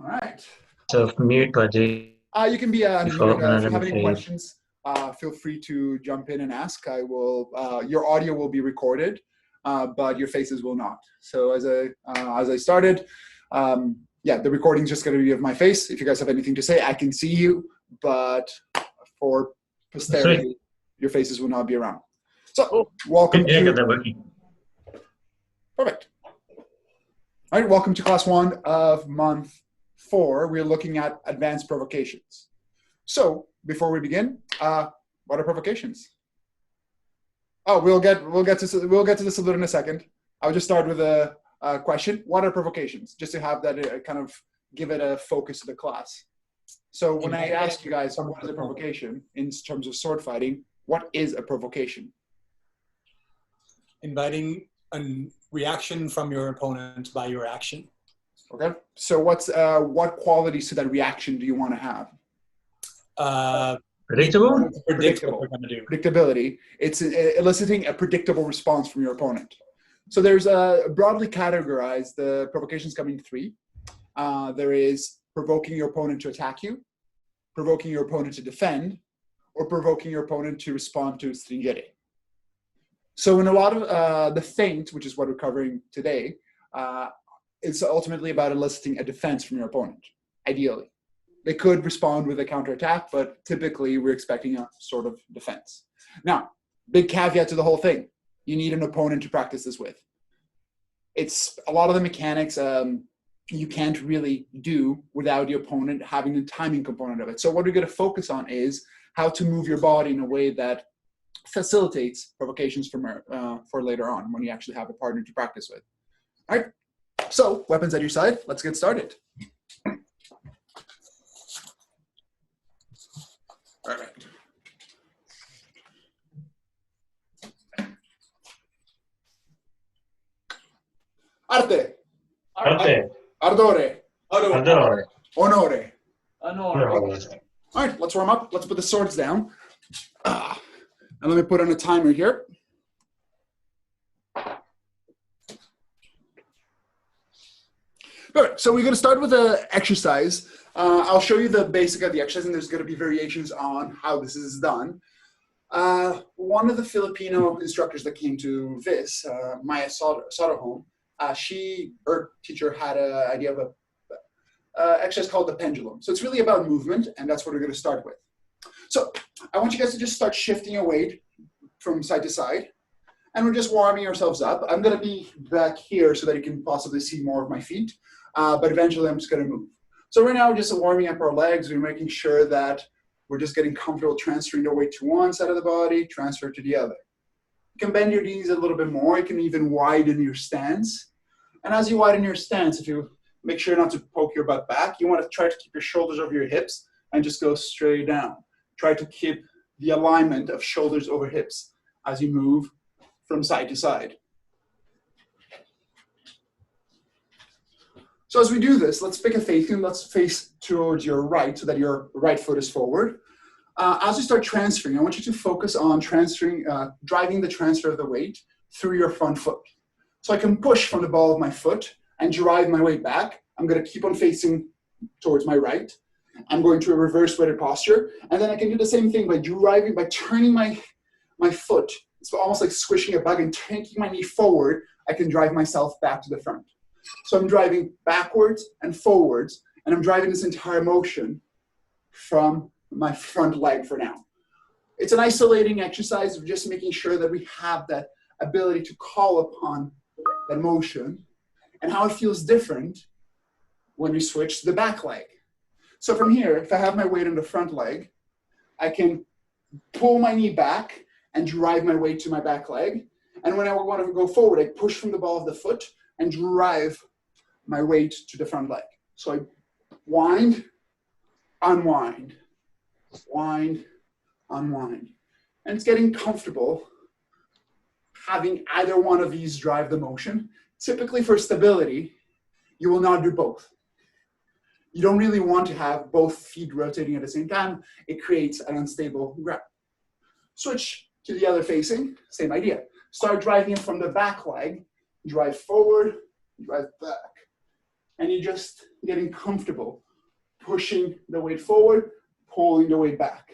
All right. Self-mute, Pradeep. You can be Before muted. If you have another any phase. questions, feel free to jump in and ask. I will. Your audio will be recorded, but your faces will not. So as I started, yeah, the recording is just going to be of my face. If you guys have anything to say, I can see you, but for posterity, your faces will not be around. So welcome to. Perfect. All right, welcome to class 1 of month 4. We're looking at advanced provocations. So before we begin, what are provocations? Oh, we'll get to this a little in a second. I'll just start with a question. What are provocations? Just to have that kind of give it a focus to the class. So when I ask you guys what is a provocation in terms of sword fighting, what is a provocation? Inviting a reaction from your opponent by your action. Okay. So what qualities to that reaction do you want to have? Predictable? Predict what we're going to do. Predictability. It's eliciting a predictable response from your opponent. So there's broadly categorized, the provocations come in 3. There is provoking your opponent to attack you, provoking your opponent to defend, or provoking your opponent to respond to stringere. So in a lot of the feint, which is what we're covering today, it's ultimately about eliciting a defense from your opponent, ideally. They could respond with a counterattack, but typically we're expecting a sort of defense. Now, big caveat to the whole thing. You need an opponent to practice this with. It's a lot of the mechanics you can't really do without the opponent having the timing component of it. So what we're going to focus on is how to move your body in a way that facilitates provocations for later on when you actually have a partner to practice with. All right. So weapons at your side. Let's get started. All right. Arte. Arte. Ardore. Ardore. Onore. Honore. All right, let's warm up. Let's put the swords down. And let me put on a timer here. All right, so we're going to start with an exercise. I'll show you the basic of the exercise, and there's going to be variations on how this is done. One of the Filipino instructors that came to this, Maya Sotohome, her teacher had an idea of an exercise called the pendulum. So it's really about movement, and that's what we're going to start with. So I want you guys to just start shifting your weight from side to side, and we're just warming ourselves up. I'm going to be back here so that you can possibly see more of my feet, but eventually I'm just going to move. So right now we're just warming up our legs. We're making sure that we're just getting comfortable transferring the weight to one side of the body, transfer to the other. You can bend your knees a little bit more. You can even widen your stance. And as you widen your stance, if you make sure not to poke your butt back, you want to try to keep your shoulders over your hips and just go straight down. Try to keep the alignment of shoulders over hips as you move from side to side. So as we do this, let's pick a face and let's face towards your right so that your right foot is forward. As you start transferring, I want you to focus on transferring, driving the transfer of the weight through your front foot. So I can push from the ball of my foot and drive my weight back. I'm going to keep on facing towards my right. I'm going to a reverse weighted posture. And then I can do the same thing by turning my foot. It's almost like squishing a bug and taking my knee forward. I can drive myself back to the front. So I'm driving backwards and forwards, and I'm driving this entire motion from my front leg for now. It's an isolating exercise of just making sure that we have that ability to call upon that motion and how it feels different when we switch to the back leg. So from here, if I have my weight on the front leg, I can pull my knee back and drive my weight to my back leg. And when I want to go forward, I push from the ball of the foot and drive my weight to the front leg. So I wind, unwind, wind, unwind. And it's getting comfortable having either one of these drive the motion. Typically for stability, you will not do both. You don't really want to have both feet rotating at the same time. It creates an unstable grip. Switch to the other facing, same idea. Start driving it from the back leg, drive forward, drive back. and you're just getting comfortable pushing the weight forward, pulling the weight back.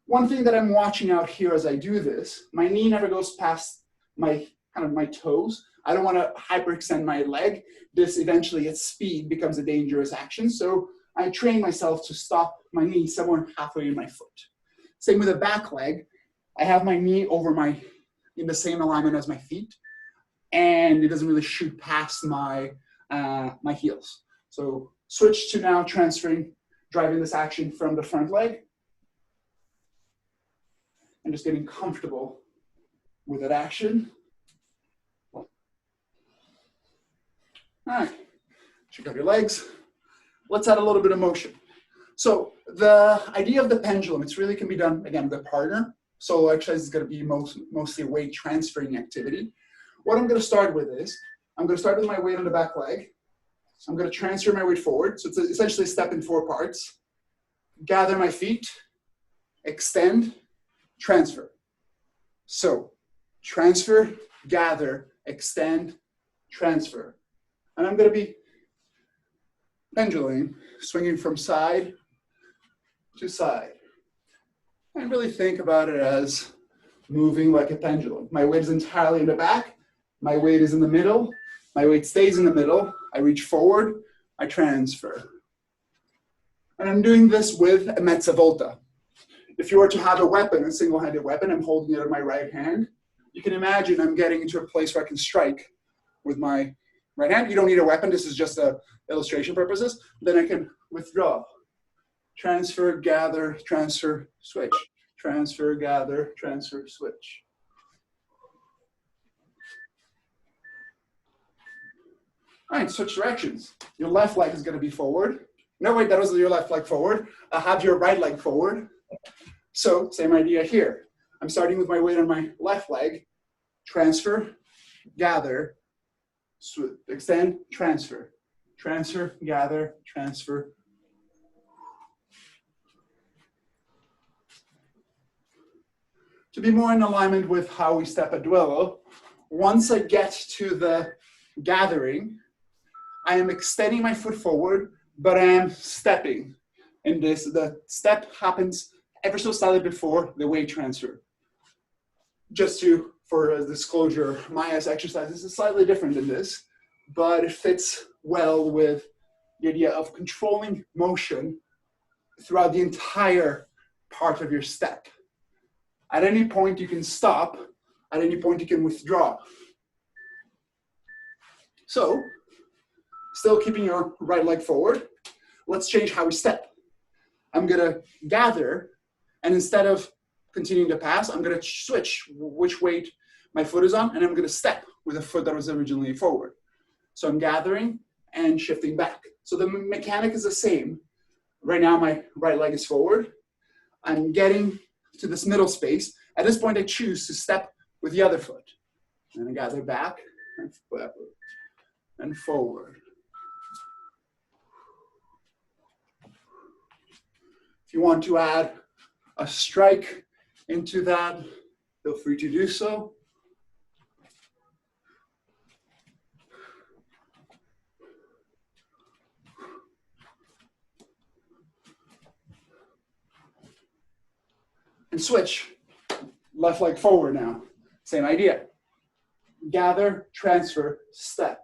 One thing that I'm watching out here as I do this, my knee never goes past my toes. I don't want to hyperextend my leg. This eventually at speed becomes a dangerous action. So I train myself to stop my knee somewhere halfway in my foot. Same with the back leg. I have my knee in the same alignment as my feet, and it doesn't really shoot past my heels. So switch to now transferring, driving this action from the front leg, and just getting comfortable with that action. All right, check out your legs. Let's add a little bit of motion. So the idea of the pendulum, it really can be done, again, with a partner. Solo exercise is going to be mostly a weight transferring activity. What I'm going to start with is, I'm going to start with my weight on the back leg. So I'm going to transfer my weight forward. So it's essentially a step in 4 parts. Gather my feet, extend, transfer. So transfer, gather, extend, transfer. And I'm going to be pendulating, swinging from side to side. And really think about it as moving like a pendulum. My weight is entirely in the back. My weight is in the middle. My weight stays in the middle. I reach forward. I transfer. And I'm doing this with a mezza volta. If you were to have a weapon, a single-handed weapon, I'm holding it in my right hand. You can imagine I'm getting into a place where I can strike with my right hand. You don't need a weapon. This is just illustration purposes. Then I can withdraw. Transfer, gather, transfer, switch. Transfer, gather, transfer, switch. All right, switch directions. Your left leg is going to be forward. No, wait, that wasn't your left leg forward. Have your right leg forward. So, same idea here. I'm starting with my weight on my left leg. Transfer, gather, extend, transfer. Transfer, gather, transfer. To be more in alignment with how we step at duello, once I get to the gathering, I am extending my foot forward, but I am stepping. In this, the step happens ever so slightly before the weight transfer. Just for a disclosure, Maya's exercise is slightly different than this, but it fits well with the idea of controlling motion throughout the entire part of your step. At any point you can stop, at any point you can withdraw. So, still keeping your right leg forward, let's change how we step. I'm gonna gather, and instead of continuing to pass, I'm gonna switch which weight my foot is on, and I'm gonna step with a foot that was originally forward. So I'm gathering and shifting back. So the mechanic is the same. Right now my right leg is forward. I'm getting to this middle space. At this point I choose to step with the other foot. And I gather back and forward. If you want to add a strike into that, feel free to do so. And switch, left leg forward now. Same idea. Gather, transfer, step.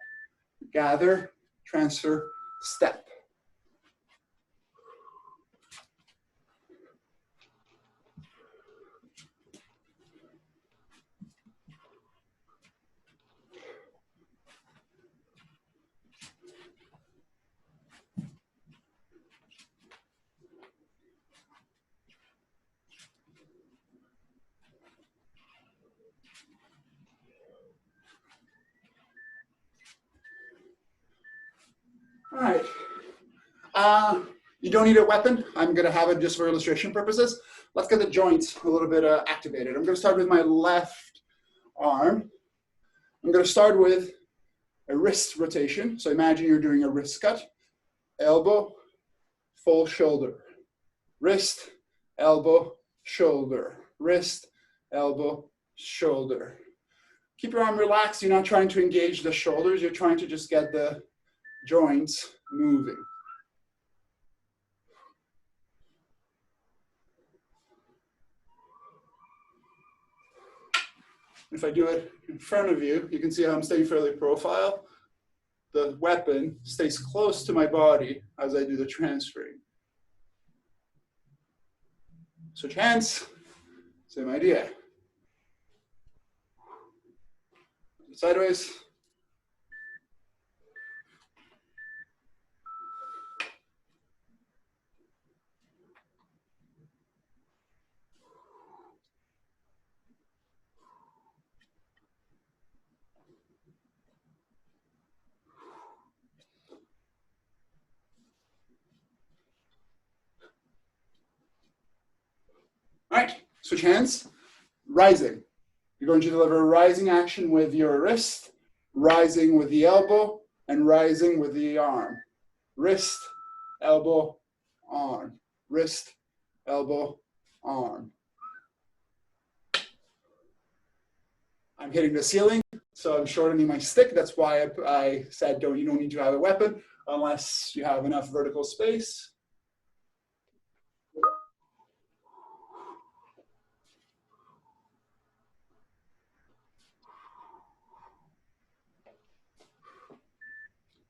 Gather, transfer, step. All right. You don't need a weapon. I'm going to have it just for illustration purposes. Let's get the joints a little bit activated. I'm going to start with my left arm. I'm going to start with a wrist rotation. So imagine you're doing a wrist cut. Elbow, full shoulder. Wrist, elbow, shoulder. Wrist, elbow, shoulder. Keep your arm relaxed. You're not trying to engage the shoulders. You're trying to just get the joints moving. If I do it in front of you, you can see how I'm staying fairly profile. The weapon stays close to my body as I do the transferring. Switch hands, same idea. Sideways. All right, switch hands, rising. You're going to deliver a rising action with your wrist, rising with the elbow, and rising with the arm. Wrist, elbow, arm. Wrist, elbow, arm. I'm hitting the ceiling, so I'm shortening my stick. That's why I said you don't need to have a weapon unless you have enough vertical space.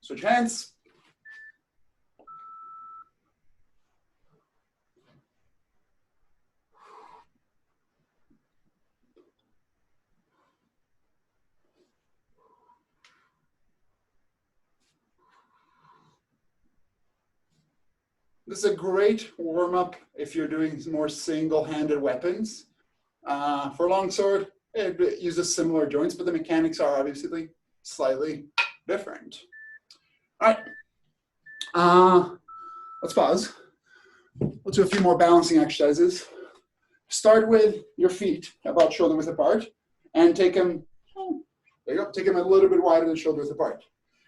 Switch hands. This is a great warm-up if you're doing more single-handed weapons. For longsword, it uses similar joints, but the mechanics are obviously slightly different. All right, let's pause. Let's do a few more balancing exercises. Start with your feet about shoulder width apart, and take them, there you go, take them a little bit wider than shoulder width apart.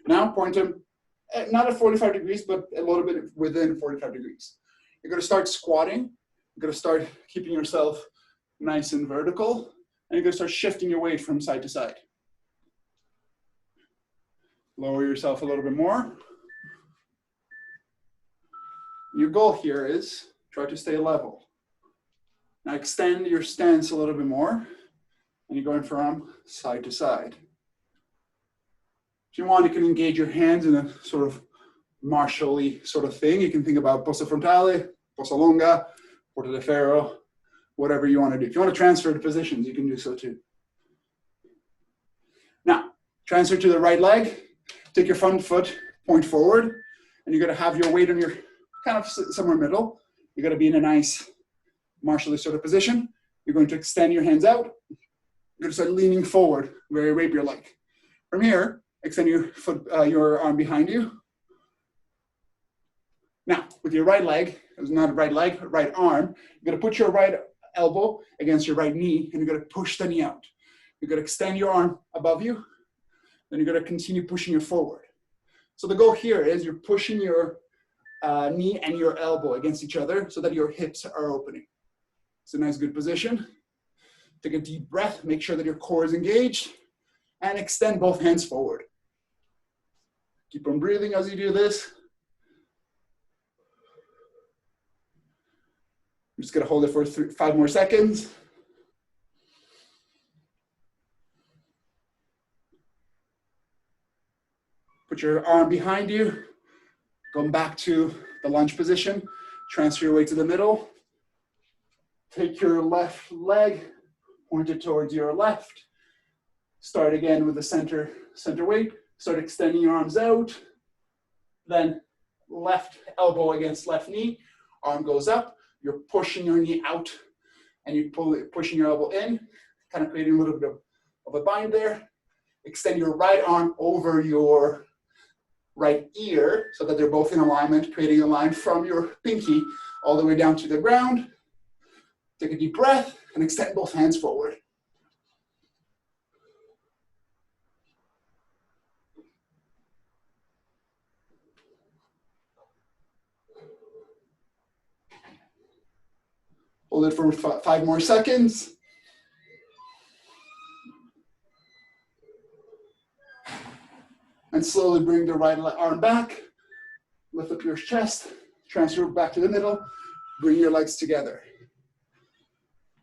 Now point them, not at 45 degrees, but a little bit within 45 degrees. You're gonna start squatting. You're gonna start keeping yourself nice and vertical, and you're gonna start shifting your weight from side to side. Lower yourself a little bit more. Your goal here is try to stay level. Now extend your stance a little bit more, and you're going from side to side. If you want, you can engage your hands in a sort of martial-y sort of thing. You can think about posta frontale, posta longa, porta de ferro, whatever you want to do. If you want to transfer to positions, you can do so too. Now, transfer to the right leg. Take your front foot, point forward, and you're going to have your weight on your kind of somewhere middle. You're going to be in a nice martial-y sort of position. You're going to extend your hands out. You're going to start leaning forward, very rapier-like. From here, extend your foot, your arm behind you. Now, with your right leg, it's not a right leg, right arm, you're going to put your right elbow against your right knee, and you're going to push the knee out. You're going to extend your arm above you, then you're going to continue pushing it forward. So the goal here is you're pushing your knee and your elbow against each other so that your hips are opening. It's a nice, good position. Take a deep breath, make sure that your core is engaged, and extend both hands forward. Keep on breathing as you do this. I'm just gonna hold it for 5 more seconds. Put your arm behind you. Going back to the lunge position. Transfer your weight to the middle. Take your left leg, point it towards your left. Start again with the center weight. Start extending your arms out. Then left elbow against left knee. Arm goes up. You're pushing your knee out and you're pushing your elbow in, kind of creating a little bit of a bind there. Extend your right arm over your right ear so that they're both in alignment, creating a line from your pinky all the way down to the ground. Take a deep breath and extend both hands forward. Hold it for 5 more seconds. And And slowly bring the right arm back, lift up your chest, transfer back to the middle, bring your legs together.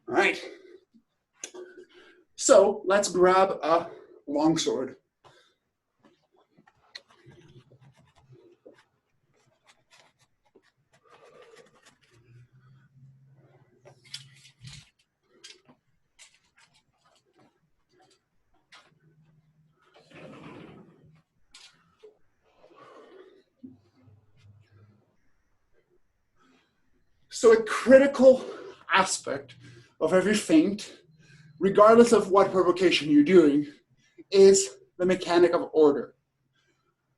All right. So let's grab a longsword. So a critical aspect of every feint, regardless of what provocation you're doing, is the mechanic of order.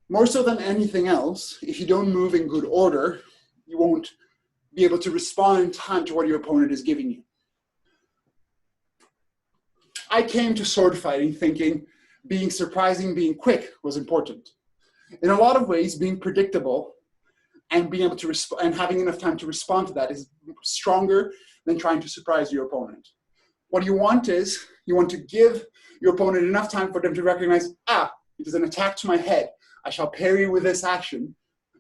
More so than anything else, if you don't move in good order, you won't be able to respond in time to what your opponent is giving you. I came to sword fighting thinking being surprising, being quick was important. In a lot of ways, being predictable and being able to and having enough time to respond to that is stronger than trying to surprise your opponent. What you want is, you want to give your opponent enough time for them to recognize, it is an attack to my head. I shall parry with this action.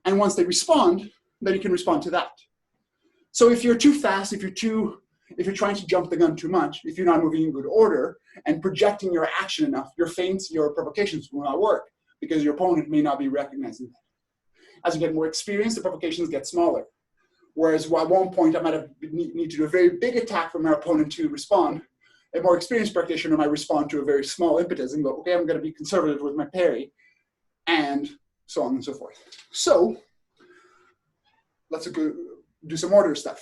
And once they respond, then you can respond to that. So if you're too fast, if you're trying to jump the gun too much, if you're not moving in good order and projecting your action enough, your feints, your provocations will not work because your opponent may not be recognizing that. As you get more experience, the provocations get smaller. Whereas at one point, I might have need to do a very big attack for my opponent to respond. A more experienced practitioner might respond to a very small impetus and go, okay, I'm going to be conservative with my parry, and so on and so forth. So let's do some order stuff.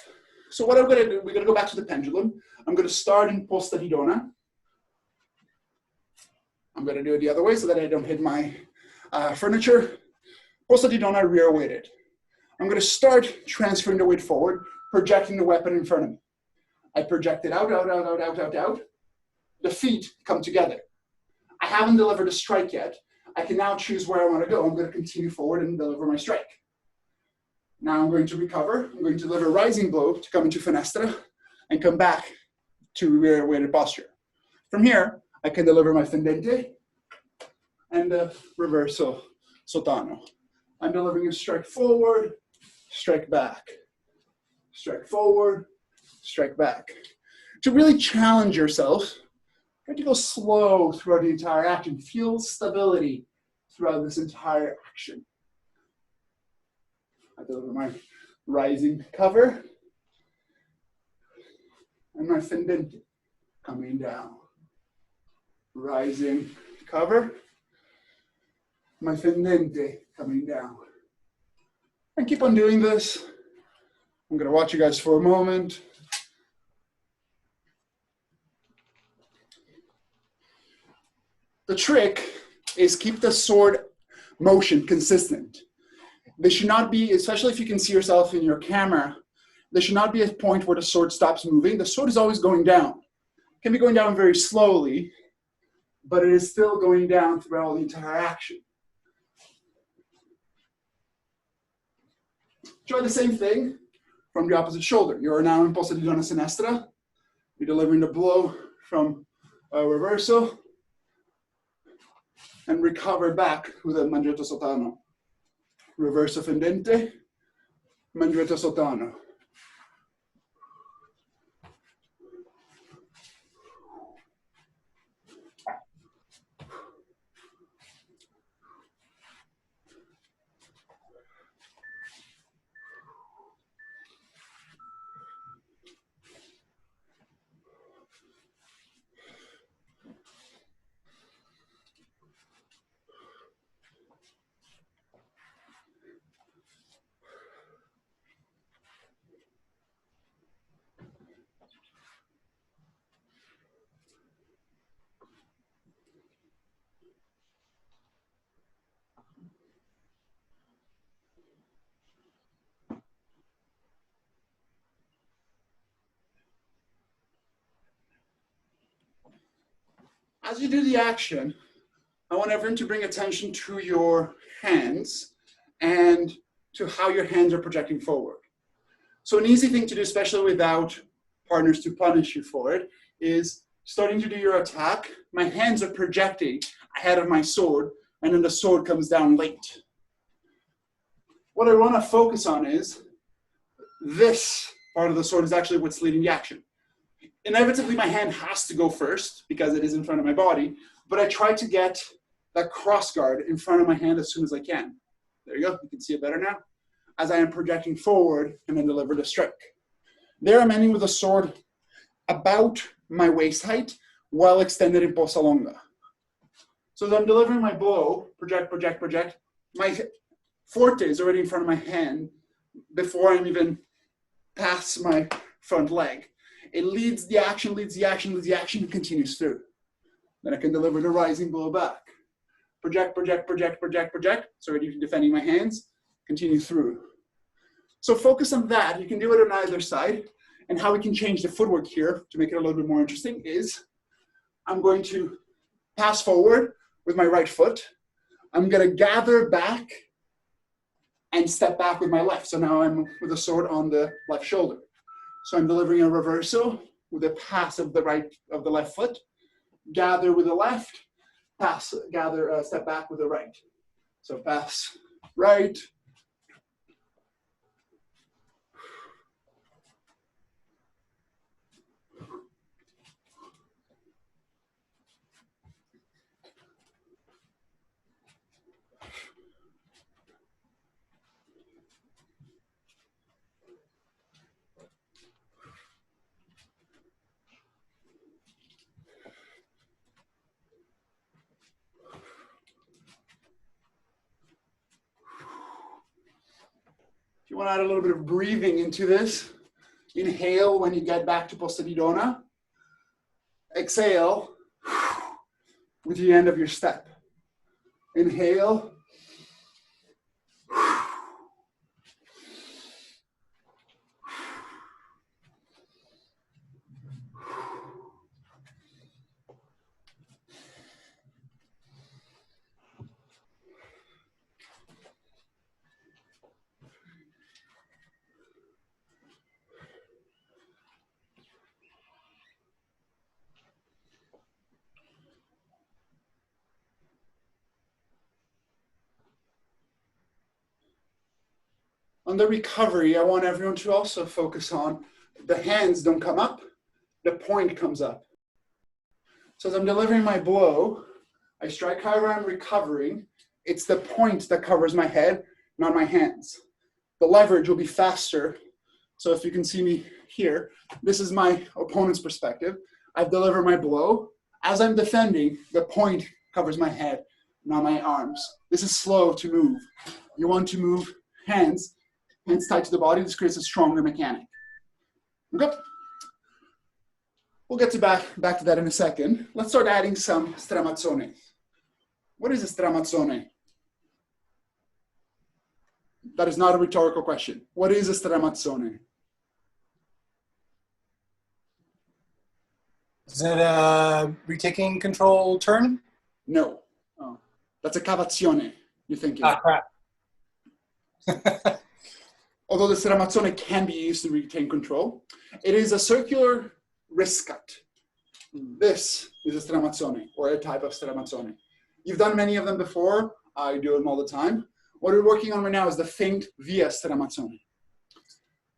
So what I'm going to do, we're going to go back to the pendulum. I'm going to start in posta di donna. I'm going to do it the other way so that I don't hit my furniture. Posta di donna, rear weighted. I'm going to start transferring the weight forward, projecting the weapon in front of me. I project it out, out, out, out, out, out, out. The feet come together. I haven't delivered a strike yet. I can now choose where I want to go. I'm going to continue forward and deliver my strike. Now I'm going to recover. I'm going to deliver a rising blow to come into finestra and come back to rear weighted posture. From here, I can deliver my fendente and the reverso sotano. I'm delivering a strike forward, strike back, strike forward, strike back. To really challenge yourself, try to go slow throughout the entire action. Feel stability throughout this entire action. I deliver my rising cover and my fendente coming down. Rising cover, my fendente coming down. And keep on doing this. I'm going to watch you guys for a moment. The trick is keep the sword motion consistent. There should not be, especially if you can see yourself in your camera, there should not be a point where the sword stops moving. The sword is always going down. It can be going down very slowly, but it is still going down throughout the entire action. Try the same thing from the opposite shoulder. You are now in posta di donna sinistra. You're delivering the blow from a reverso and recover back with a mandrietto sotano. Reverso fendente, mandrietto sotano. As you do the action, I want everyone to bring attention to your hands and to how your hands are projecting forward. So an easy thing to do, especially without partners to punish you for it, is starting to do your attack. My hands are projecting ahead of my sword, and then the sword comes down late. What I want to focus on is this part of the sword is actually what's leading the action. Inevitably, my hand has to go first because it is in front of my body, but I try to get that cross guard in front of my hand as soon as I can. There you go, you can see it better now. As I am projecting forward and then deliver the strike. There I'm ending with the sword about my waist height while extended in posta longa. So as I'm delivering my blow, project, project, project, my forte is already in front of my hand before I'm even past my front leg. It leads the action, leads the action, leads the action, and continues through. Then I can deliver the rising blow back. Project, project, project, project, project. So already defending my hands, continue through. So focus on that. You can do it on either side. And how we can change the footwork here to make it a little bit more interesting is I'm going to pass forward with my right foot. I'm going to gather back and step back with my left. So now I'm with the sword on the left shoulder. So I'm delivering a reversal with a pass of the left foot, gather with the left, pass, gather, step back with the right. So pass right, you want to add a little bit of breathing into this. Inhale when you get back to posta di donna. Exhale with the end of your step. Inhale. On the recovery, I want everyone to also focus on the hands don't come up, the point comes up. So as I'm delivering my blow, I strike however I'm recovering. It's the point that covers my head, not my hands. The leverage will be faster. So if you can see me here, this is my opponent's perspective. I've delivered my blow. As I'm defending, the point covers my head, not my arms. This is slow to move. You want to move hands tied to the body. This creates a stronger mechanic. Okay. We'll get back to that in a second. Let's start adding some stramazzone. What is a stramazzone? That is not a rhetorical question. What is a stramazzone? Is it a retaking control turn? No. Oh. That's a cavazione, you're thinking. Ah, crap. Although the stramazzone can be used to retain control, it is a circular wrist cut. This is a stramazzone, or a type of stramazzone. You've done many of them before. I do them all the time. What we're working on right now is the feint via stramazzone.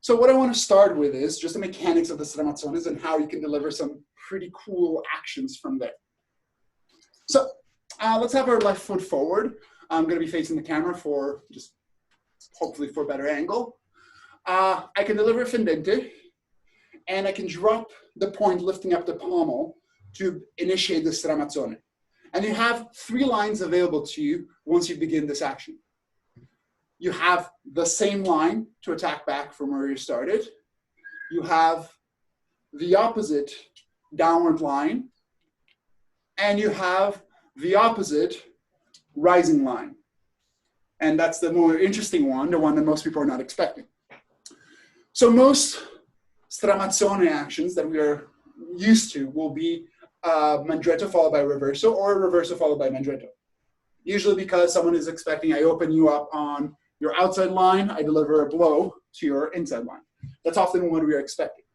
So what I want to start with is just the mechanics of the stramazzones and how you can deliver some pretty cool actions from there. So let's have our left foot forward. I'm going to be facing the camera for just hopefully for a better angle. I can deliver a fendente, and I can drop the point lifting up the pommel to initiate the stramazzone. And you have 3 lines available to you once you begin this action. You have the same line to attack back from where you started. You have the opposite downward line, and you have the opposite rising line. And that's the more interesting one, the one that most people are not expecting. So most stramazzone actions that we are used to will be mandretto followed by reverso, or reverso followed by mandretto. Usually because someone is expecting I open you up on your outside line, I deliver a blow to your inside line. That's often what we are expecting.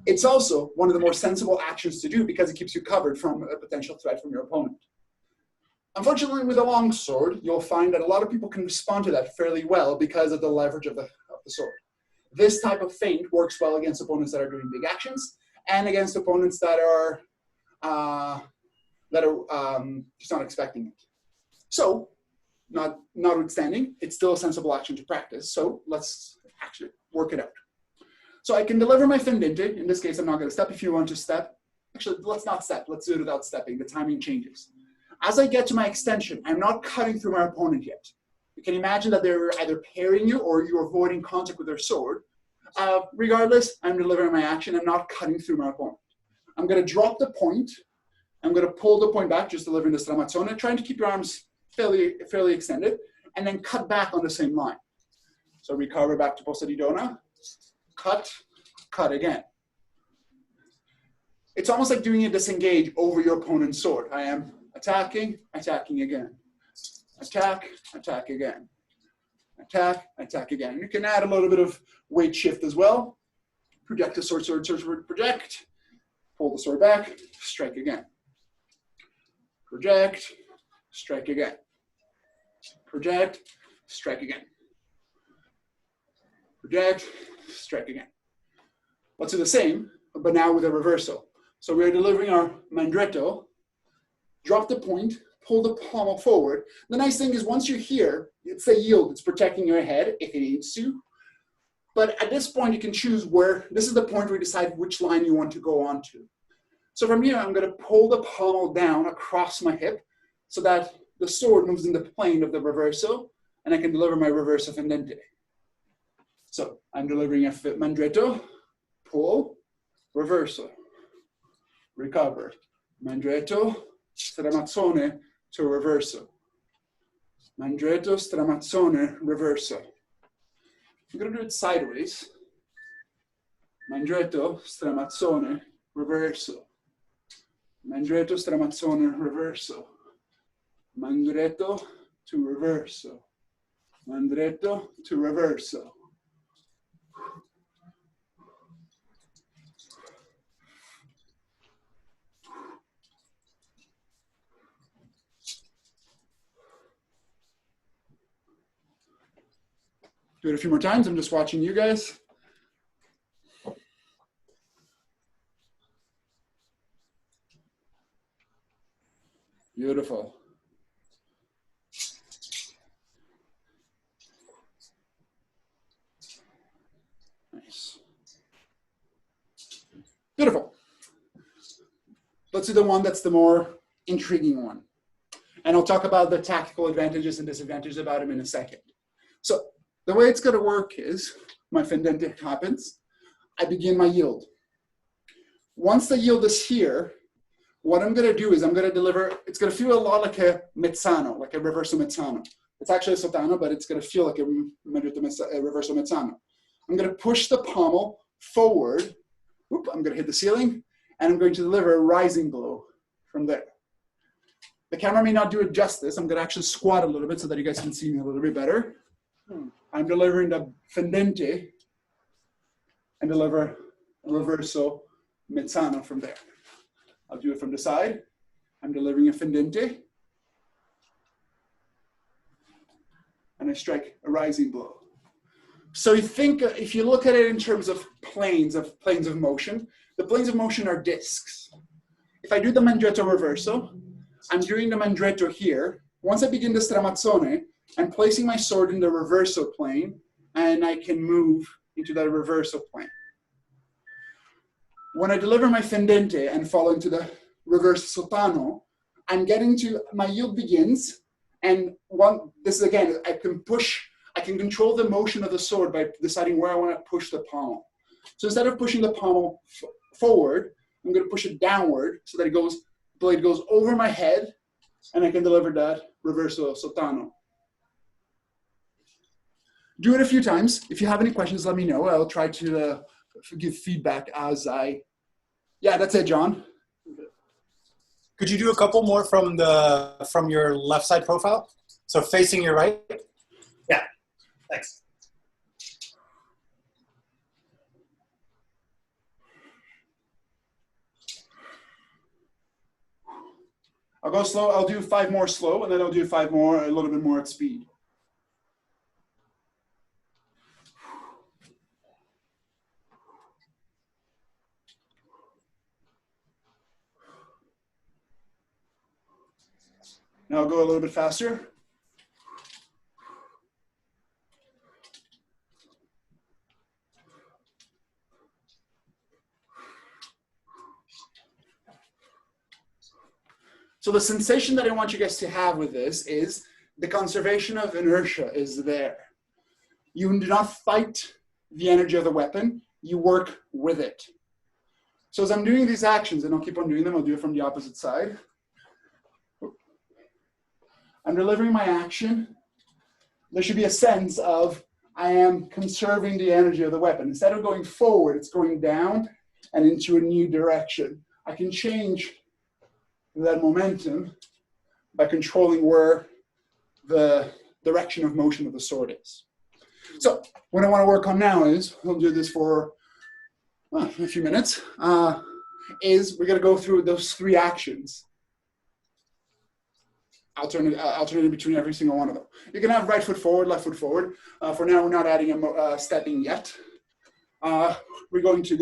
It's also one of the more sensible actions to do because it keeps you covered from a potential threat from your opponent. Unfortunately, with a long sword, you'll find that a lot of people can respond to that fairly well because of the leverage of the sword. This type of feint works well against opponents that are doing big actions and against opponents that are just not expecting it. So, notwithstanding, it's still a sensible action to practice. So let's actually work it out. So I can deliver my fendente. In this case, I'm not going to step. If you want to step, actually, let's not step. Let's do it without stepping. The timing changes. As I get to my extension, I'm not cutting through my opponent yet. You can imagine that they're either parrying you or you're avoiding contact with their sword. Regardless, I'm delivering my action. I'm not cutting through my opponent. I'm going to drop the point. I'm going to pull the point back, just delivering the stramazzone, trying to keep your arms fairly extended, and then cut back on the same line. So recover back to posta di donna, cut again. It's almost like doing a disengage over your opponent's sword. I am attacking again. Attack again. Attack again. You can add a little bit of weight shift as well. Project the sword, project. Pull the sword back, strike again. Project, strike again. Project, strike again. Project, strike again. Let's do the same, but now with a reversal. So we're delivering our mandretto, drop the point, pull the pommel forward. The nice thing is once you're here, it's a yield. It's protecting your head if it needs to. But at this point, you can choose where, this is the point where you decide which line you want to go on to. So from here, I'm going to pull the pommel down across my hip so that the sword moves in the plane of the reverso, and I can deliver my reverso fendente. So I'm delivering a mandretto, pull, reverso, recover, mandretto, stramazzone to reverso, mandretto, stramazzone, reverso. I'm going to do it sideways. Mandretto, stramazzone, reverso. Mandretto, stramazzone, reverso. Mandretto to reverso. Mandretto to reverso. Do it a few more times. I'm just watching you guys. Beautiful. Nice. Beautiful. Let's do the one that's the more intriguing one. And I'll talk about the tactical advantages and disadvantages about them in a second. So the way it's going to work is my fendente happens. I begin my yield. Once the yield is here, what I'm going to do is I'm going to deliver, it's going to feel a lot like a mezzano, like a reverso mezzano. It's actually a sottano, but it's going to feel like a reverso mezzano. I'm going to push the pommel forward. Oop, I'm going to hit the ceiling, and I'm going to deliver a rising blow from there. The camera may not do it justice. I'm going to actually squat a little bit so that you guys can see me a little bit better. I'm delivering the fendente and deliver a reverso mezzano from there. I'll do it from the side. I'm delivering a fendente. And I strike a rising blow. So you think, if you look at it in terms of planes of motion, the planes of motion are discs. If I do the mandretto reverso, I'm doing the mandretto here. Once I begin the stramazzone, I'm placing my sword in the reverso plane, and I can move into that reverso plane. When I deliver my fendente and fall into the reverse sottano, I'm getting to, my yield begins, and this is again, I can control the motion of the sword by deciding where I want to push the pommel. So instead of pushing the pommel forward, I'm going to push it downward so that blade goes over my head, and I can deliver that reverso sottano. Do it a few times. If you have any questions, let me know. I'll try to give feedback as yeah, that's it, John. Could you do a couple more from your left side profile? So facing your right? Yeah, thanks. I'll go slow. I'll do 5 more slow, and then I'll do 5 more, a little bit more at speed. Now I'll go a little bit faster. So the sensation that I want you guys to have with this is the conservation of inertia is there. You do not fight the energy of the weapon, you work with it. So as I'm doing these actions, and I'll keep on doing them, I'll do it from the opposite side. I'm delivering my action. There should be a sense of I am conserving the energy of the weapon. Instead of going forward, it's going down and into a new direction. I can change that momentum by controlling where the direction of motion of the sword is. So what I want to work on now is, we'll do this for a few minutes, is we're going to go through those 3 actions. Alternating between every single one of them. You can have right foot forward, left foot forward. For now, we're not adding a stepping yet. We're going to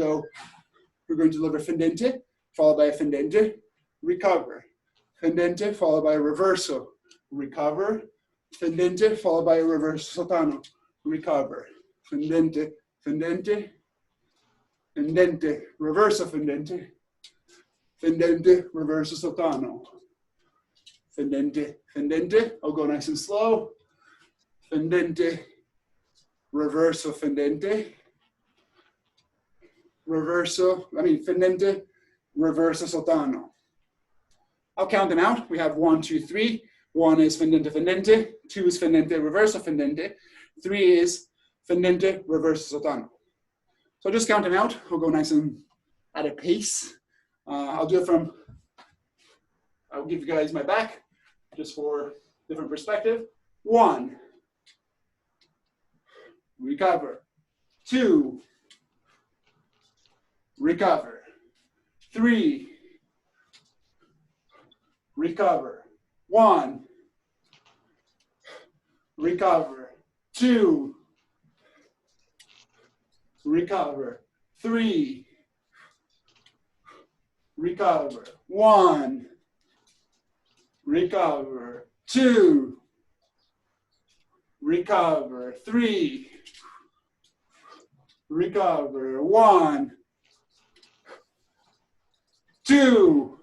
deliver fendente, followed by a fendente, recover. Fendente, followed by a reverso, recover. Fendente, followed by a reverso sottano, recover. Fendente, fendente, fendente, reverso fendente, fendente, reverso sottano. Fendente, fendente, I'll go nice and slow. Fendente, reverso fendente. Fendente, reverso sottano. I'll count them out. We have 1, 2, 3. 1 is fendente, fendente. 2 is fendente, reverso fendente. 3 is fendente, reverso sottano. So just count them out. I'll go nice and at a pace. I'll do it from, I'll give you guys my back just for different perspective. 1, recover. 2, recover. 3, recover. 1, recover. 2, recover. 3, recover. 1, recover. 2, recover. 3, recover. 1, 2,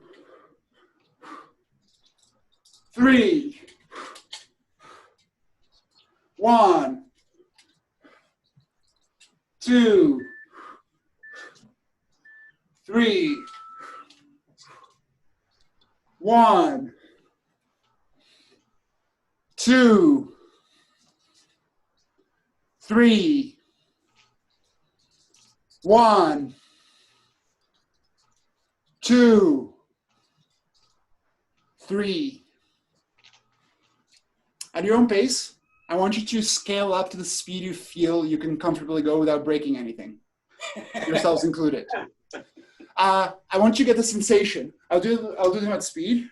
3, 1, 2, 3, 1, 2, 3, 1, 2, 3. At your own pace, I want you to scale up to the speed you feel you can comfortably go without breaking anything, yourselves included. I want you to get the sensation. I'll do them at speed.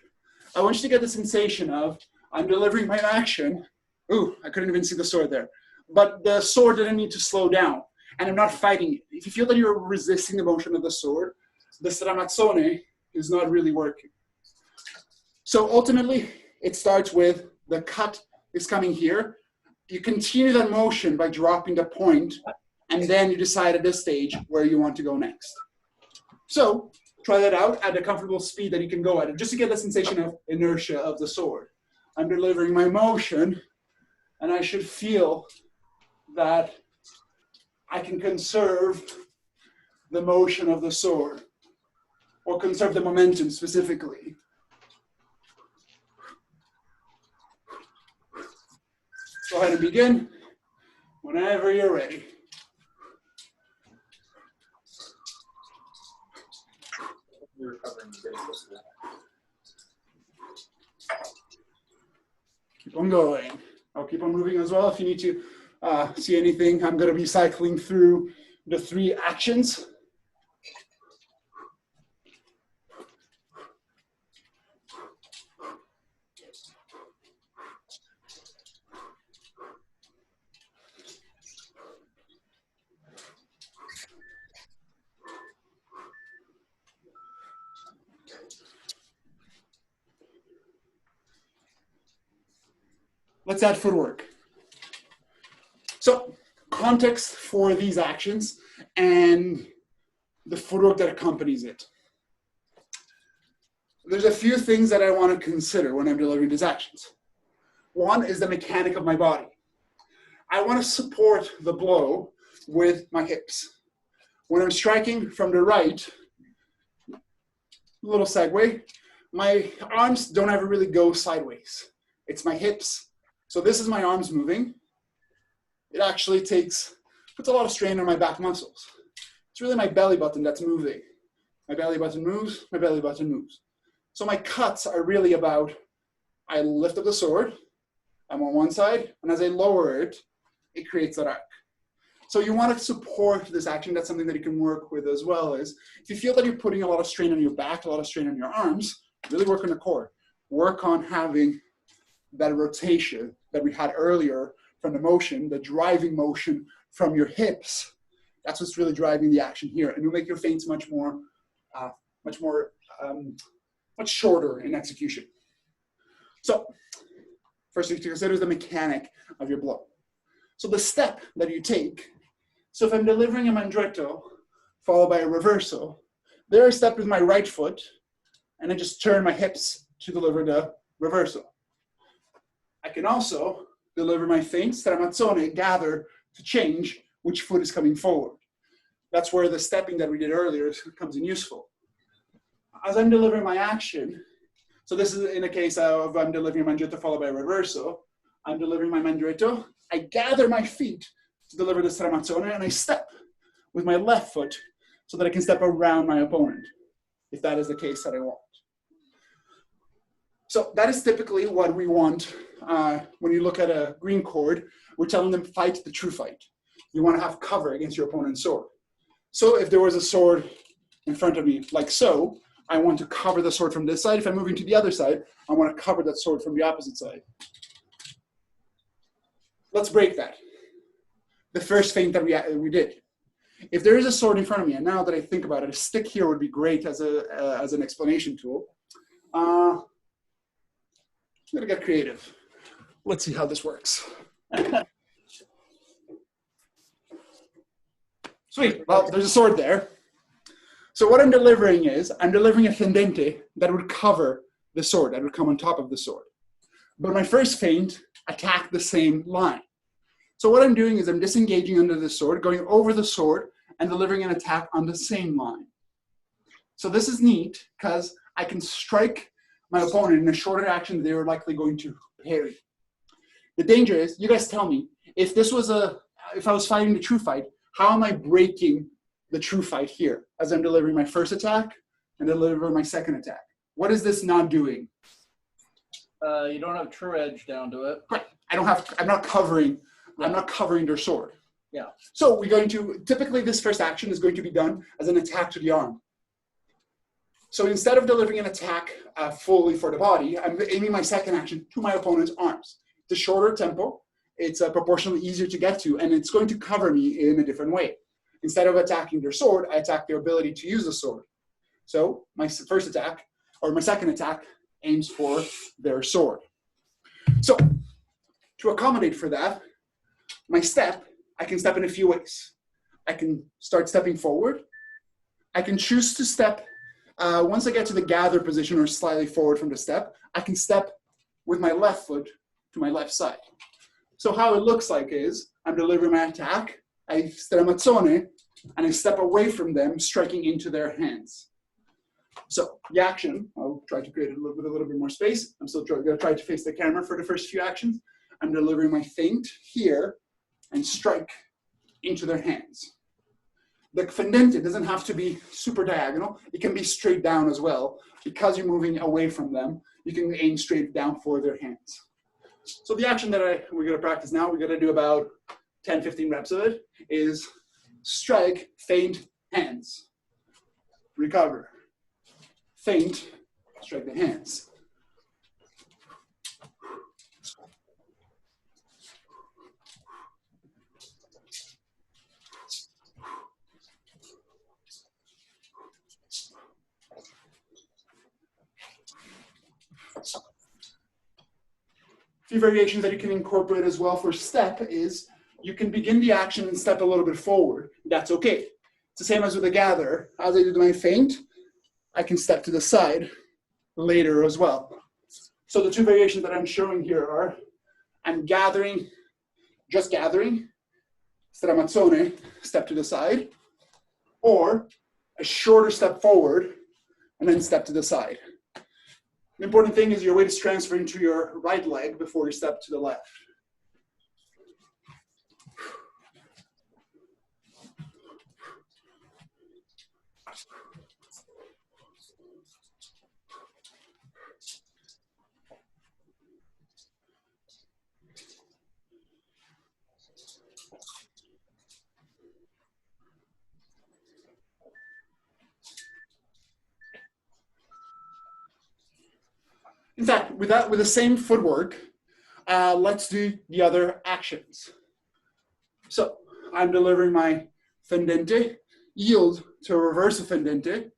I want you to get the sensation of I'm delivering my action. Ooh, I couldn't even see the sword there. But the sword didn't need to slow down, and I'm not fighting it. If you feel that you're resisting the motion of the sword, the stramazzone is not really working. So ultimately, it starts with the cut is coming here. You continue that motion by dropping the point, and then you decide at this stage where you want to go next. So try that out at a comfortable speed that you can go at, just to get the sensation of inertia of the sword. I'm delivering my motion, and I should feel that I can conserve the motion of the sword, or conserve the momentum specifically. Go ahead and begin whenever you're ready. Keep on going. I'll keep on moving as well. If you need to see anything, I'm going to be cycling through the 3 actions. Let's add footwork. So, context for these actions and the footwork that accompanies it. There's a few things that I want to consider when I'm delivering these actions. One is the mechanic of my body. I want to support the blow with my hips. When I'm striking from the right, little segue, my arms don't ever really go sideways. It's my hips. So this is my arms moving. It actually puts a lot of strain on my back muscles. It's really my belly button that's moving. My belly button moves, my belly button moves. So my cuts are really about, I lift up the sword, I'm on one side, and as I lower it, it creates that arc. So you want to support this action. That's something that you can work with as well. Is if you feel that you're putting a lot of strain on your back, a lot of strain on your arms, really work on the core. Work on having that rotation that we had earlier from the motion, the driving motion from your hips. That's what's really driving the action here. And you'll make your feints much shorter in execution. So first thing to consider is the mechanic of your blow. So the step that you take, so if I'm delivering a mandritto followed by a reversal, there I step with my right foot and I just turn my hips to deliver the reversal. I can also deliver my feint, stramazzone, gather to change which foot is coming forward. That's where the stepping that we did earlier comes in useful. As I'm delivering my action, so this is in a case of I'm delivering a mandritto followed by a reversal, I'm delivering my mandritto, I gather my feet to deliver the stramazzone, and I step with my left foot so that I can step around my opponent, if that is the case that I want. So that is typically what we want when you look at a green cord. We're telling them fight the true fight. You want to have cover against your opponent's sword. So if there was a sword in front of me, like so, I want to cover the sword from this side. If I'm moving to the other side, I want to cover that sword from the opposite side. Let's break that. The first feint that we did. If there is a sword in front of me, and now that I think about it, a stick here would be great as an explanation tool. I'm gonna get creative. Let's see how this works. Sweet, well, there's a sword there. So what I'm delivering is, I'm delivering a fendente that would cover the sword, that would come on top of the sword. But my first feint attacked the same line. So what I'm doing is I'm disengaging under the sword, going over the sword, and delivering an attack on the same line. So this is neat, because I can strike my opponent in a shorter action they are likely going to parry. The danger is, you guys tell me, if I was fighting the true fight, how am I breaking the true fight here as I'm delivering my first attack and delivering my second attack? What is this not doing? You don't have true edge down to it. Right. I'm not covering their sword. Yeah. So typically this first action is going to be done as an attack to the arm. So instead of delivering an attack fully for the body, I'm aiming my second action to my opponent's arms. It's a shorter tempo, it's proportionally easier to get to, and it's going to cover me in a different way. Instead of attacking their sword, I attack their ability to use the sword. So my first attack, or my second attack, aims for their sword. So to accommodate for that, my step, I can step in a few ways. I can start stepping forward. I can choose to step, once I get to the gather position or slightly forward from the step, I can step with my left foot to my left side. So how it looks like is, I'm delivering my attack, I stramazzone, and I step away from them, striking into their hands. So the action, I'll try to create a little bit more space. I'm still going to try to face the camera for the first few actions. I'm delivering my feint here and strike into their hands. The fendente doesn't have to be super diagonal. It can be straight down as well. Because you're moving away from them, you can aim straight down for their hands. So the action that we're going to practice now, we're going to do about 10, 15 reps of it, is strike, feint, hands. Recover. Feint, strike the hands. few variations that you can incorporate as well for step is you can begin the action and step a little bit forward. That's okay. It's the same as with the gather. As I do my feint, I can step to the side later as well. So the two variations that I'm showing here are I'm gathering, just gathering, stramazzone, step to the side, or a shorter step forward and then step to the side. The important thing is your weight is transferring to your right leg before you step to the left. In fact, with the same footwork, let's do the other actions. So I'm delivering my fendente, yield to a reverse fendente.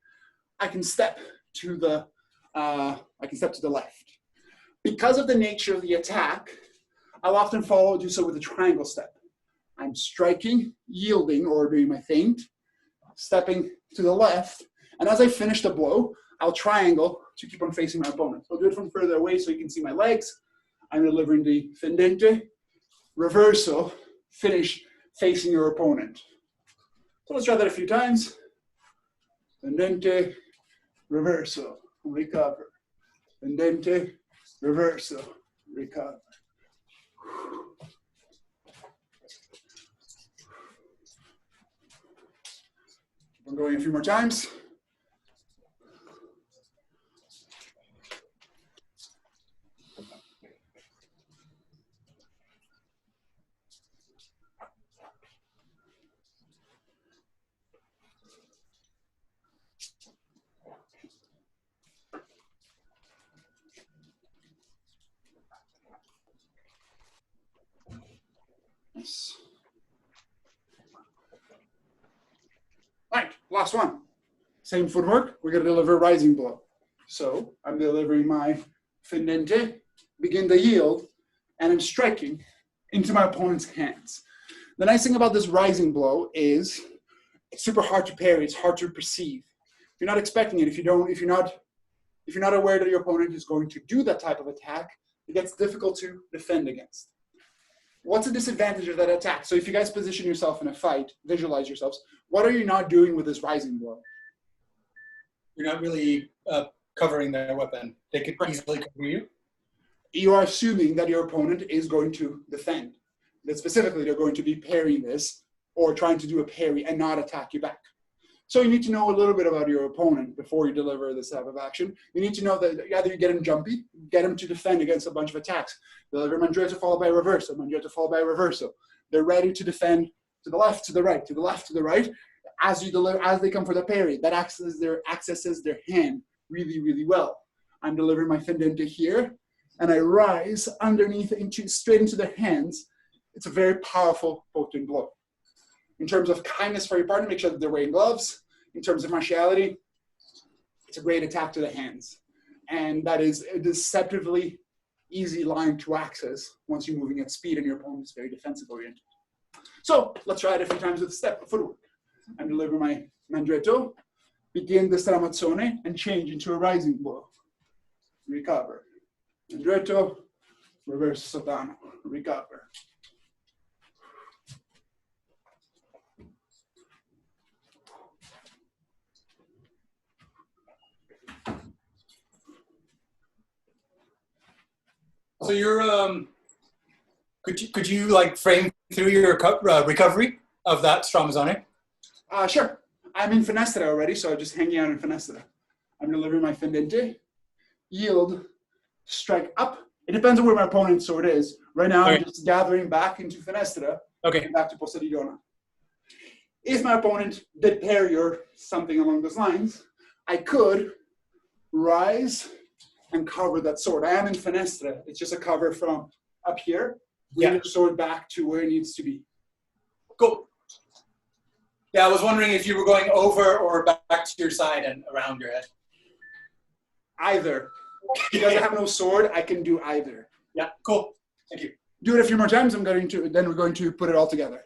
I can step to the left. Because of the nature of the attack, I'll often do so with a triangle step. I'm striking, yielding, or doing my feint, stepping to the left, and as I finish the blow, I'll triangle to keep on facing my opponent. I'll do it from further away so you can see my legs. I'm delivering the fendente, reverso, finish facing your opponent. So let's try that a few times. Fendente, reverso, recover. Fendente, reverso, recover. I'm going a few more times. Yes. Right, last one. Same footwork, we're gonna deliver rising blow. So I'm delivering my fendente, begin the yield, and I'm striking into my opponent's hands. The nice thing about this rising blow is it's super hard to parry, it's hard to perceive. You're not expecting it. If you're not aware that your opponent is going to do that type of attack, it gets difficult to defend against. What's the disadvantage of that attack? So if you guys position yourself in a fight, visualize yourselves, what are you not doing with this rising blow? You're not really covering their weapon. They could easily cover you. You are assuming that your opponent is going to defend. That specifically they're going to be parrying this or trying to do a parry and not attack you back. So you need to know a little bit about your opponent before you deliver this type of action. You need to know that either you get him jumpy, get him to defend against a bunch of attacks. Deliver mandretto followed by reverso, mandretto followed by reverso. They're ready to defend to the left, to the right, to the left, to the right. As they come for the parry, that accesses their hand really, really well. I'm delivering my fendente here, and I rise underneath straight into their hands. It's a very powerful, potent blow. In terms of kindness for your partner, make sure that they're wearing gloves. In terms of martiality, it's a great attack to the hands. And that is a deceptively easy line to access once you're moving at speed and your opponent is very defensive oriented. So let's try it a few times with step footwork. I'm delivering my mandretto, begin the stramazzone, and change into a rising blow. Recover. Mandretto, reverse sotano, recover. So you're could you like frame through your recovery of that stramazzone? Sure. I'm in Finestra already, so I'm just hanging out in Finestra. I'm delivering my fendente, yield, strike up. It depends on where my opponent's sword is. Right now, I'm just gathering back into Finestra, and back to Poseidona. If my opponent did parry or something along those lines, I could rise and cover that sword. I am in Finestra. It's just a cover from up here, bring the sword back to where it needs to be. Cool. Yeah, I was wondering if you were going over or back to your side and around your head. Either. Because I have no sword, I can do either. Yeah, cool. Thank you. Do it a few more times. Then we're going to put it all together.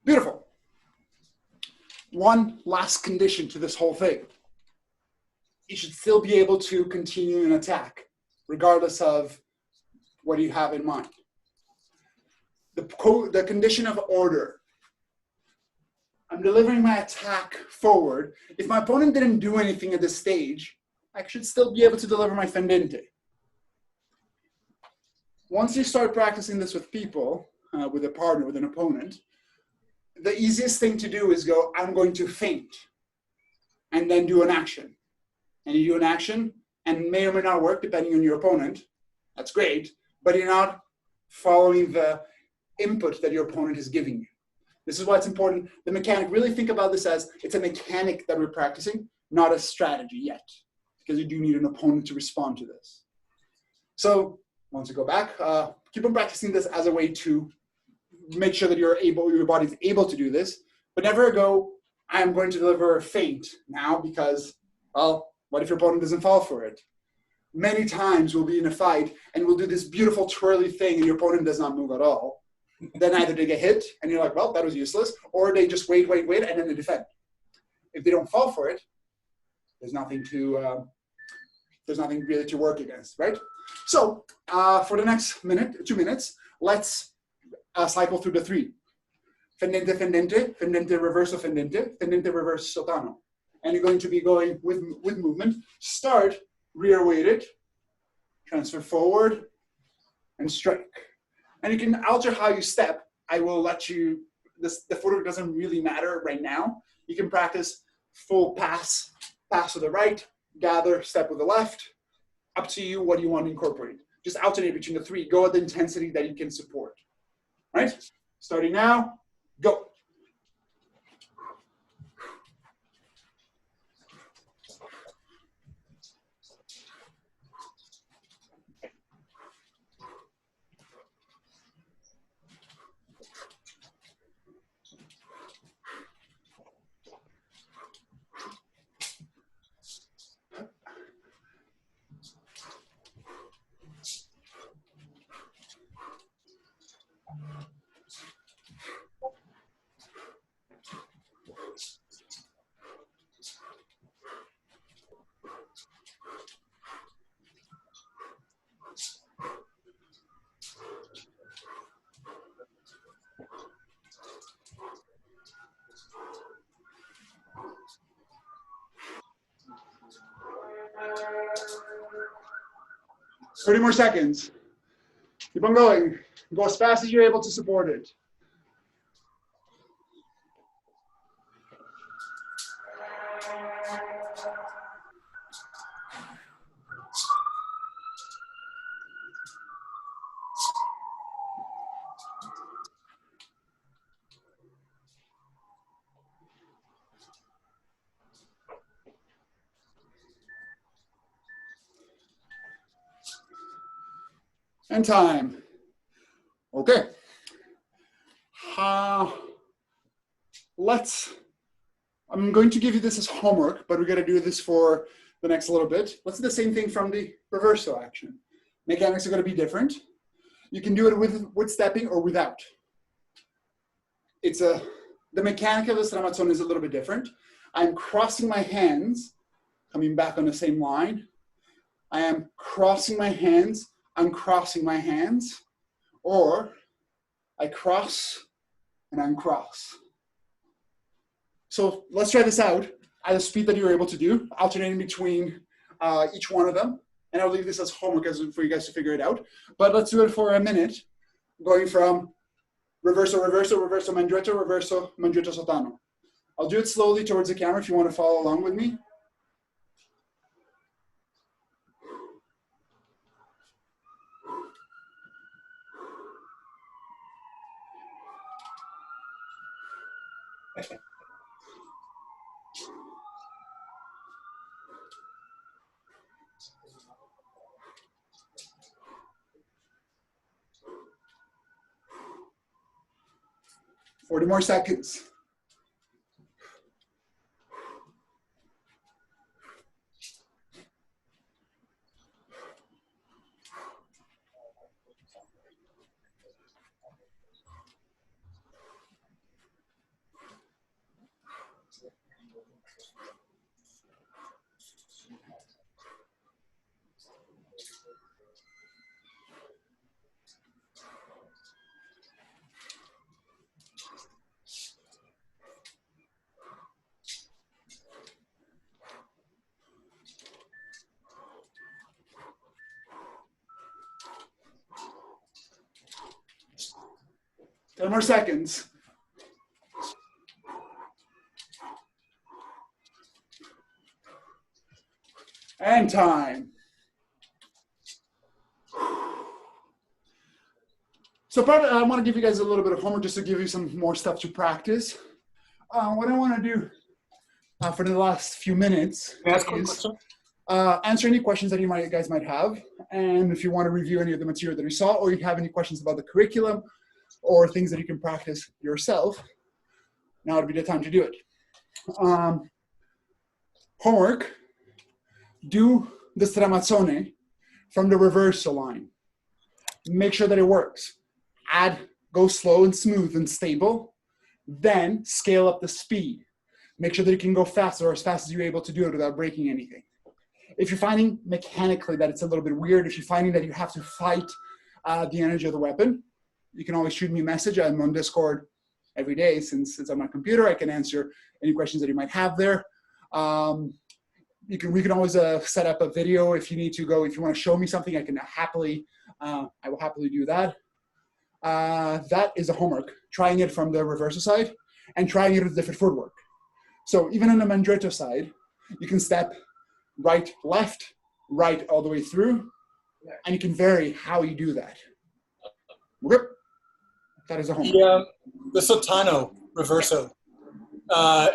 Beautiful. One last condition to this whole thing. You should still be able to continue an attack, regardless of what you have in mind. The condition of order. I'm delivering my attack forward. If my opponent didn't do anything at this stage, I should still be able to deliver my fendente. Once you start practicing this with people, with a partner, with an opponent, the easiest thing to do is go, I'm going to feint, and then do an action. And you do an action, and may or may not work depending on your opponent. That's great, but you're not following the input that your opponent is giving you. This is why it's important. The mechanic, really think about this as it's a mechanic that we're practicing, not a strategy yet, because you do need an opponent to respond to this. So once you go back, keep on practicing this as a way to make sure that your body's able to do this, but never go, I'm going to deliver a feint now because, well, what if your opponent doesn't fall for it? Many times we'll be in a fight and we'll do this beautiful twirly thing and your opponent does not move at all. Then either they get hit and you're like, well, that was useless, or they just wait, and then they defend. If they don't fall for it, there's nothing really to work against, right? So for the next 2 minutes, let's cycle through the 3. Fendente, fendente, fendente, reverso, fendente, fendente, reverse, sotano. And you're going to be going with movement. Start rear weighted, transfer forward, and strike. And you can alter how you step. I will let you, the footwork doesn't really matter right now. You can practice full pass with the right, gather, step with the left. Up to you what you want to incorporate. Just alternate between the 3. Go at the intensity that you can support. Right? Starting now, go. Thirty more seconds. Keep on going. Go as fast as you're able to support it. And time. Okay. I'm going to give you this as homework, but we're going to do this for the next little bit. Let's do the same thing from the reverso action. Mechanics are going to be different. You can do it with stepping or without. The mechanic of the stramazzone is a little bit different. I'm crossing my hands, coming back on the same line. I am crossing my hands, uncrossing my hands, or I cross and uncross. So let's try this out at a speed that you're able to do, alternating between each one of them. And I'll leave this as homework for you guys to figure it out. But let's do it for a minute, going from reverso, reverso, reverso, mandritto, reverso, mandritto, sotano. I'll do it slowly towards the camera if you want to follow along with me. 40 more seconds. Ten more seconds. And time. So probably I want to give you guys a little bit of homework just to give you some more stuff to practice. What I want to do for the last few minutes is answer any questions that you guys might have. And if you want to review any of the material that you saw, or you have any questions about the curriculum or things that you can practice yourself, now would be the time to do it. Homework, do the stramazzone from the reversal line. Make sure that it works. Go slow and smooth and stable, then scale up the speed. Make sure that you can go faster or as fast as you're able to do it without breaking anything. If you're finding mechanically that it's a little bit weird, if you're finding that you have to fight the energy of the weapon, you can always shoot me a message. I'm on Discord every day since it's on my computer. I can answer any questions that you might have there. We can always set up a video if you need to go. If you want to show me something, I will happily do that. That is the homework. Trying it from the reversal side and trying it with different footwork. So even on the mandritto side, you can step right, left, right all the way through, and you can vary how you do that. Rip. That is a homework. The Sotano reverso,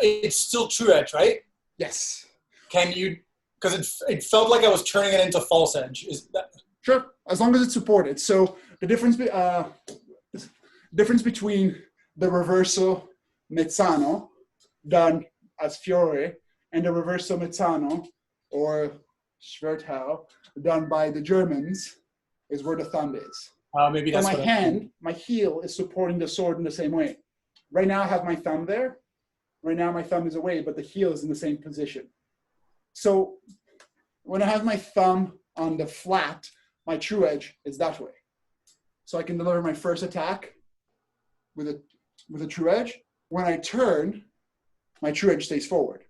it's still true edge, right? Yes. Can you, because it felt like I was turning it into false edge. Is that? Sure, as long as it's supported. So the difference between the reverso mezzano done as fiore and the reverso mezzano or Schwertau done by the Germans is where the thumb is. Maybe that's so my heel is supporting the sword in the same way. Right now I have my thumb there. Right now my thumb is away, but the heel is in the same position. So when I have my thumb on the flat, my true edge is that way. So I can deliver my first attack with a true edge. When I turn, my true edge stays forward.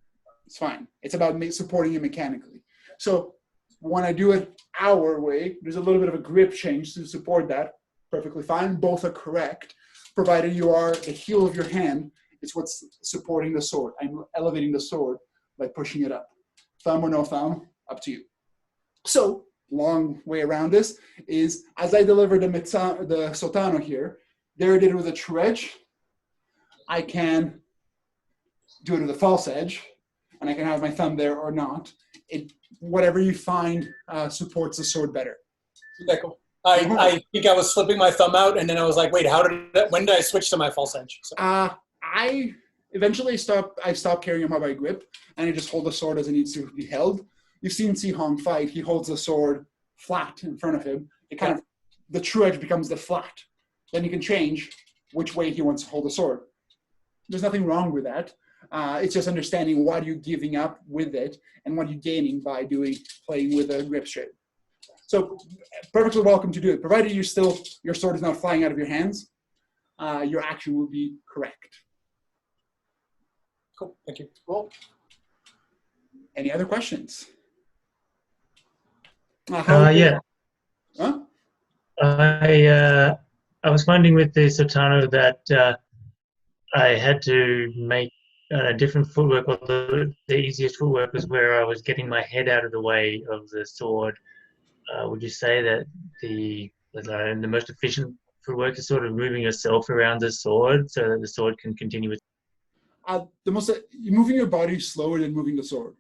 It's fine. It's about supporting it mechanically. So when I do it our way, there's a little bit of a grip change to support that. Perfectly fine. Both are correct, provided the heel of your hand is what's supporting the sword. I'm elevating the sword by pushing it up. Thumb or no thumb, up to you. So, long way around this is, as I deliver the Sotano here, there I did it with a true edge. I can do it with a false edge, and I can have my thumb there or not. Whatever you find supports the sword better. Cool. I think I was flipping my thumb out, and then I was like, wait, when did I switch to my false edge? So. I eventually stopped carrying a mobile grip, and I just hold the sword as it needs to be held. You've seen Si Hong fight. He holds the sword flat in front of him. The true edge becomes the flat. Then you can change which way he wants to hold the sword. There's nothing wrong with that. It's just understanding what you're giving up with it and what you're gaining by playing with a grip straight. So perfectly welcome to do it. Provided your sword is not flying out of your hands, your action will be correct. Cool, thank you. Cool. Any other questions? Yeah. Huh? I was finding with the Sotano that I had to make different footwork, or the easiest footwork was where I was getting my head out of the way of the sword. Would you say that the most efficient footwork is sort of moving yourself around the sword so that the sword can continue with? moving your body slower than moving the sword.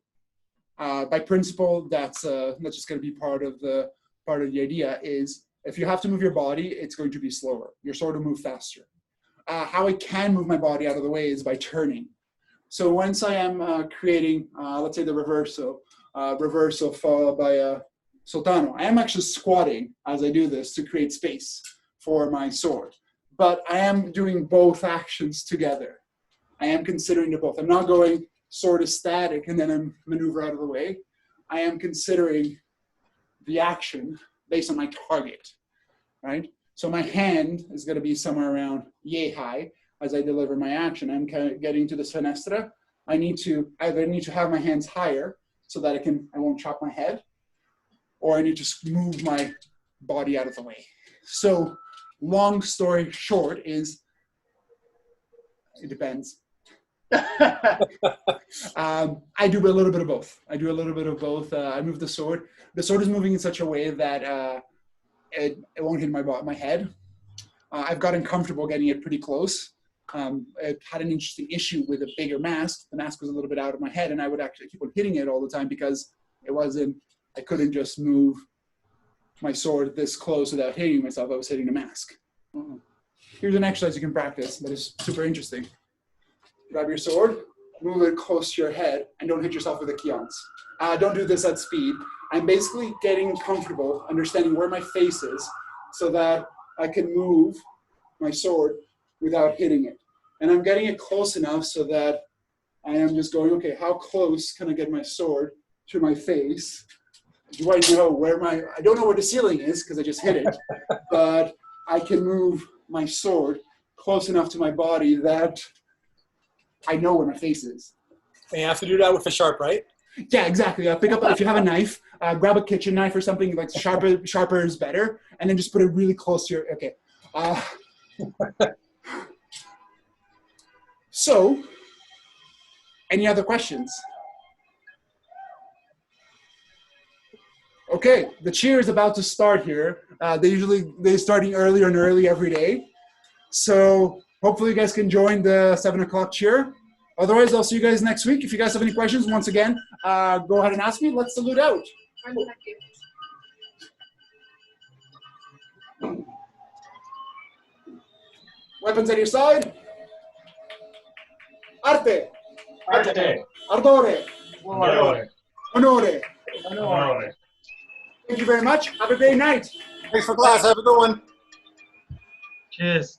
By principle, that's just going to be part of the idea. Is if you have to move your body, it's going to be slower. Your sword will move faster. How I can move my body out of the way is by turning. So once I am creating, let's say the reverso followed by a soltano, I am actually squatting as I do this to create space for my sword. But I am doing both actions together. I am considering the both. I'm not going sword is static and then I maneuver out of the way. I am considering the action based on my target, right? So my hand is going to be somewhere around yay high as I deliver my action. I'm kind of getting to the fenestra. I either need to have my hands higher so that I won't chop my head, or I need to move my body out of the way. So long story short is, it depends. I do a little bit of both. I move the sword. The sword is moving in such a way that it won't hit my head. I've gotten comfortable getting it pretty close. I had an interesting issue with a bigger mask. The mask was a little bit out of my head, and I would actually keep on hitting it all the time because I couldn't just move my sword this close without hitting myself. I was hitting the mask. Here's an exercise you can practice that is super interesting. Grab your sword, move it close to your head, and don't hit yourself with the kions. Don't do this at speed. I'm basically getting comfortable, understanding where my face is, so that I can move my sword without hitting it. And I'm getting it close enough so that I am just going, okay, how close can I get my sword to my face? Do I know I don't know where the ceiling is because I just hit it, but I can move my sword close enough to my body that I know where my face is. And you have to do that with a sharp, right? Yeah, exactly. Pick up, if you have a knife, grab a kitchen knife or something, like sharper is better, and then just put it really close to your, okay. So, any other questions? Okay, the cheer is about to start here. They're starting earlier and early every day. So hopefully you guys can join the 7 o'clock cheer. Otherwise, I'll see you guys next week. If you guys have any questions, once again, go ahead and ask me. Let's salute out. Weapons at your side. Arte. Arte. Ardore. Onore. Onore. Onore. Thank you very much. Have a great night. Thanks for class. Have a good one. Cheers.